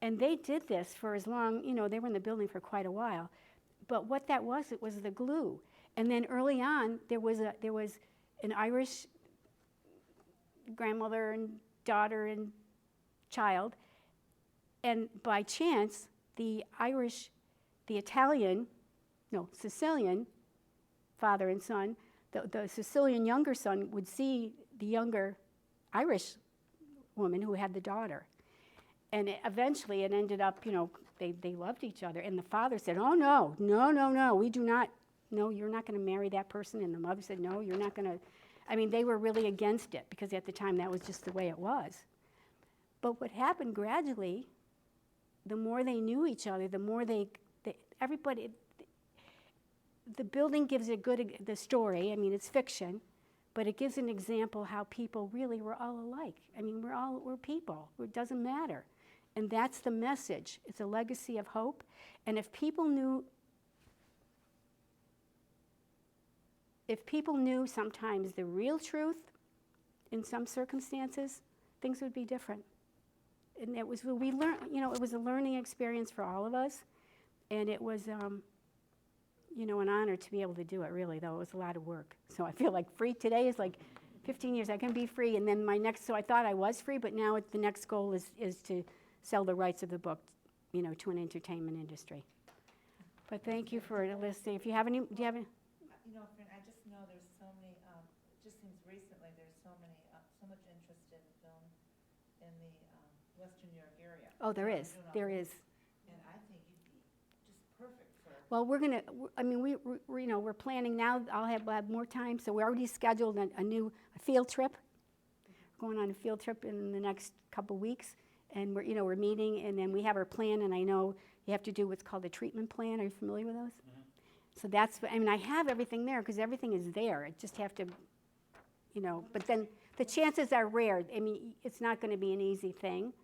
and they did this for as long, they were in the building for quite a while. But what that was, it was the glue. And then early on, there was an Irish grandmother and daughter and child, and by chance, Sicilian father and son, the Sicilian younger son would see the younger Irish woman who had the daughter. And eventually it ended up, they loved each other. And the father said, oh, no, we do not, no, you're not going to marry that person. And the mother said, no, you're not going to. They were really against it because at the time that was just the way it was. But what happened gradually, the more they knew each other, the more everybody, the building gives the story, it's fiction, but it gives an example how people really were all alike. I mean, we're people. It doesn't matter. And that's the message. It's a legacy of hope. And if people knew sometimes the real truth in some circumstances, things would be different. And it was, we learned, it was a learning experience for all of us. And it was, an honor to be able to do it, really, though. It was a lot of work. So I feel like free today is like 15 years. I can be free. And then so I thought I was free, but now the next goal is to sell the rights of the book, to an entertainment industry. But thank you for listening. If you have any, do you have any? Fran, I just know there's so many, it just seems recently there's so much interest in film in the Western New York area. Oh, there is. There is. And I think you'd be just perfect for. Well, we're planning now. I'll have more time. So we already scheduled a field trip. We're going on a field trip in the next couple weeks, and we're meeting, and then we have our plan. And I know you have to do what's called a treatment plan. Are you familiar with those? So I have everything there because everything is there. I just have to, but then the chances are rare. I mean, it's not going to be an easy thing,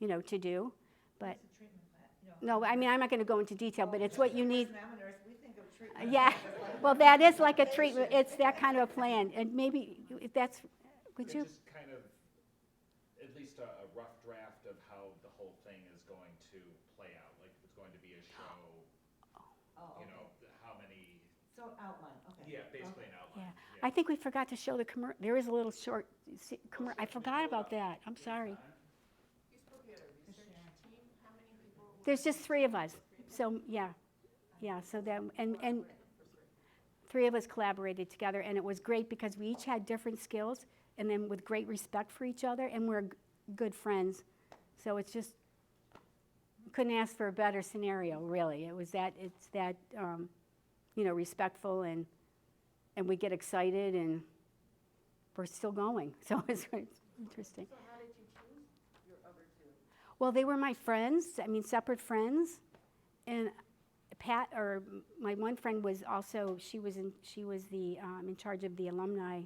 to do. But It's a treatment plan. no, I mean, I'm not going to go into detail, but it's what you need. As I'm a nurse, we think of treatment. Yeah, well, that is like a treatment. It's that kind of a plan. And maybe if that's, would you? Just kind of, at least a rough draft of how the whole thing is going to play out. Like if it's going to be a show, Oh, okay. how many. So outline, okay. Yeah, basically an outline. I think we forgot to show the commercial. There is a little short commercial. I forgot about that. I'm sorry. You spoke at a research team, how many people? There's just 3 of us. So, yeah. So then, and 3 of us collaborated together, and it was great because we each had different skills, and then with great respect for each other, and we're good friends. So it's just, couldn't ask for a better scenario, really. It's that, respectful, and we get excited, and we're still going. So it's interesting. So how did you choose your other 2? Well, they were my friends, separate friends. And my one friend was also, she was in charge of the alumni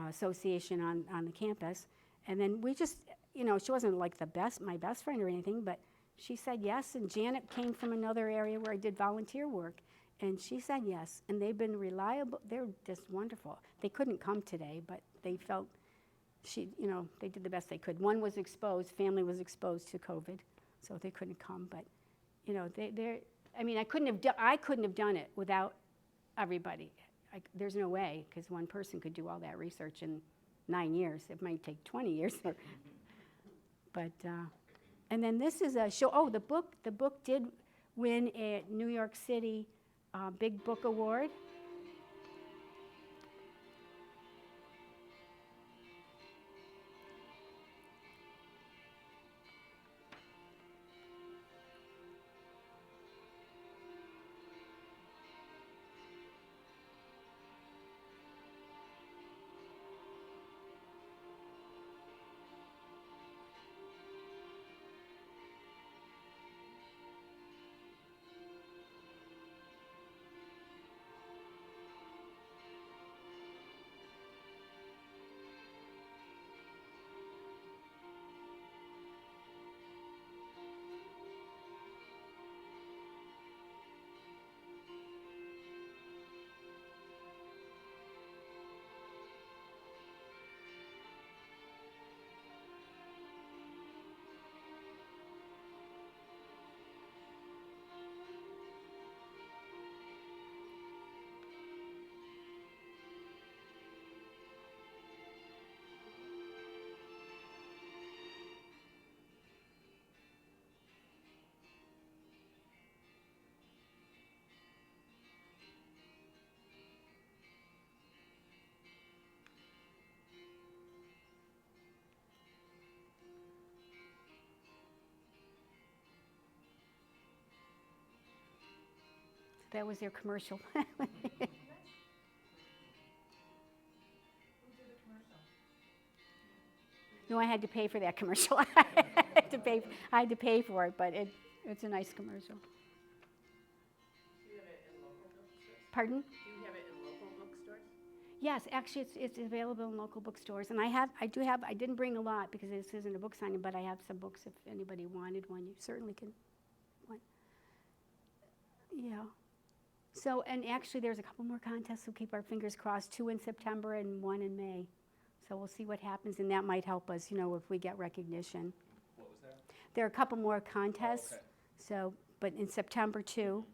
association on the campus. And then we just, she wasn't like my best friend or anything, but she said yes. And Janet came from another area where I did volunteer work. And she said yes. And they've been reliable. They're just wonderful. They couldn't come today, but they felt they did the best they could. One was exposed, family was exposed to COVID, so they couldn't come. But, I couldn't have done it without everybody. There's no way, because one person could do all that research in 9 years. It might take 20 years. But, and then this is a show. Oh, the book did win a New York City Big Book Award. That was their commercial. Who did the commercial? No, I had to pay for that commercial. I had to pay for it, but it's a nice commercial. Do you have it in local bookstores? Pardon? Do you have it in local bookstores? Yes, actually, it's available in local bookstores, and I didn't bring a lot because this isn't a book signing, but I have some books if anybody wanted one. You certainly can. One. Yeah. So, and actually, there's a couple more contests. We'll keep our fingers crossed. 2 in September and 1 in May. So we'll see what happens, and that might help us, if we get recognition. What was that? There are a couple more contests. Oh, okay. So, but in September too.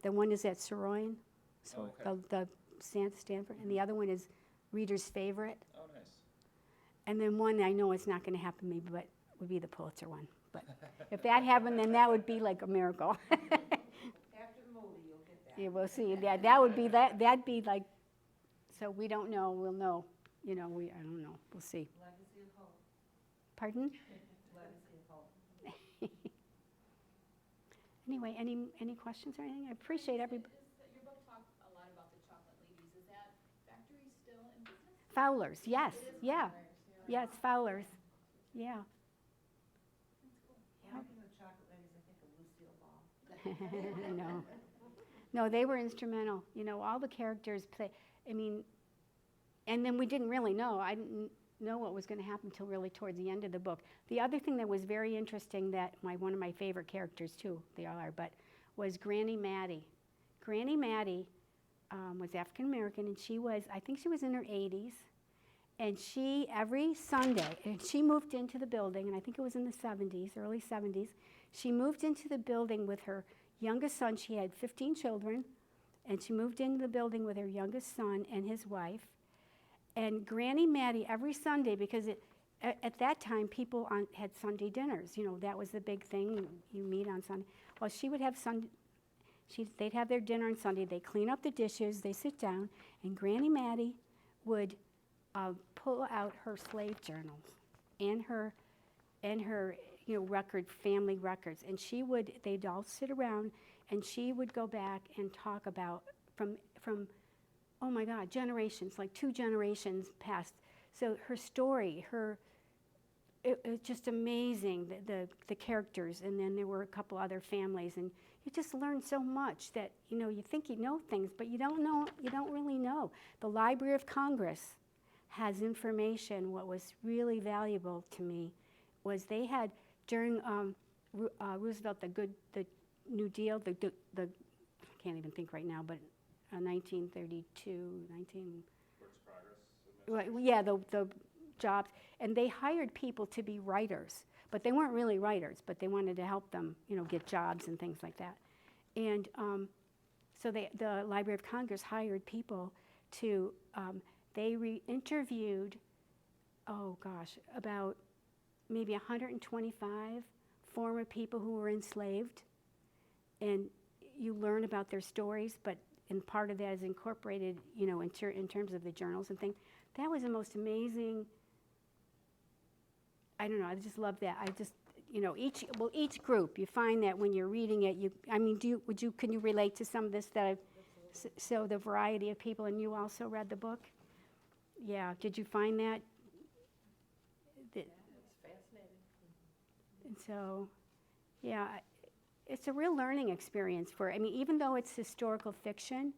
The one is at Soroyan, so Oh, okay. the Stanford, and the other one is Reader's Favorite. Oh, nice. And then one I know it's not going to happen to me, but would be the Pulitzer one. But if that happened, then that would be like a miracle. After the movie, you'll get that. Yeah, we'll see. That would be that'd be like. So we don't know. We'll know. I don't know. We'll see. Legacy of hope. Pardon? Legacy of hope. Anyway, any questions or anything? I appreciate everybody. Your book talked a lot about the chocolate ladies. Is that factory still in business? Fowler's, yes, It is yeah, Fowler's, yeah, it's Fowler's, yeah. When I think of chocolate ladies, I think of Lucille Ball. No, they were instrumental. All the characters play. And then we didn't really know. I didn't know what was going to happen until really towards the end of the book. The other thing that was very interesting that one of my favorite characters too, they all are, but was Granny Mattie. Granny Mattie was African American, and I think she was in her 80s, and she every Sunday, and she moved into the building, and I think it was in the 70s, early 70s. She moved into the building with her youngest son. She had 15 children, and she moved into the building with her youngest son and his wife. And Granny Mattie every Sunday, because at that time people had Sunday dinners. That was the big thing. You meet on Sunday. Well, she would have they'd have their dinner on Sunday. They clean up the dishes. They sit down, and Granny Mattie would pull out her slave journals and her family records, and they'd all sit around, and she would go back and talk about from oh my God, generations, like 2 generations past. So her story, it's just amazing, the characters, and then there were a couple other families, and you just learn so much that, you think you know things, but you don't really know. The Library of Congress has information. What was really valuable to me was they had, during Roosevelt, the New Deal, I can't even think right now, but 1932, Works Progress. yeah, the jobs, and they hired people to be writers, but they weren't really writers, but they wanted to help them, get jobs and things like that. And so the Library of Congress hired people to, they interviewed, about maybe 125 former people who were enslaved, and you learn about their stories, and part of that is incorporated, in terms of the journals and things. That was the most amazing. I don't know. I just love that. Each group, you find that when you're reading it, can you relate to some of this so the variety of people, and you also read the book? Yeah. Did you find that? It's fascinating. And so, yeah. It's a real learning experience even though it's historical fiction,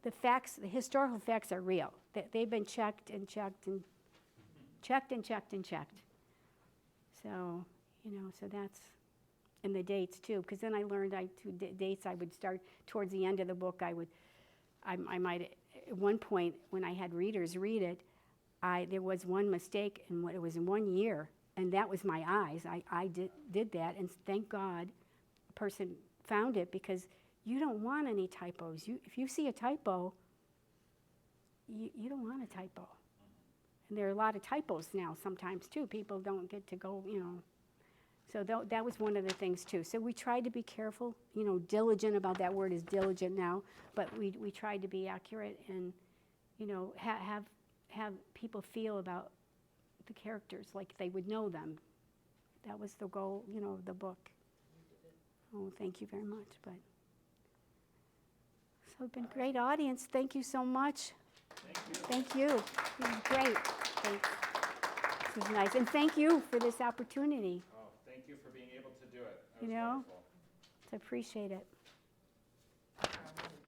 the historical facts are real. They've been checked and checked and checked and checked and checked. So, so that's, and the dates too, because then I learned dates I would start towards the end of the book. I might, at one point when I had readers read it, there was one mistake, and it was in 1 year. And that was my eyes. I did that, and thank God a person found it, because you don't want any typos. If you see a typo, you don't want a typo. And there are a lot of typos now sometimes too. People don't get to go, So that was one of the things too. So we tried to be careful, diligent about that word is diligent now, but we tried to be accurate and, have people feel about the characters like they would know them. That was the goal, of the book. Oh, thank you very much. So it's been a great audience. Thank you so much. Thank you. Thank you. It was great. Thanks. This was nice. And thank you for this opportunity. Oh, thank you for being able to do it. That You was know? wonderful. I appreciate it.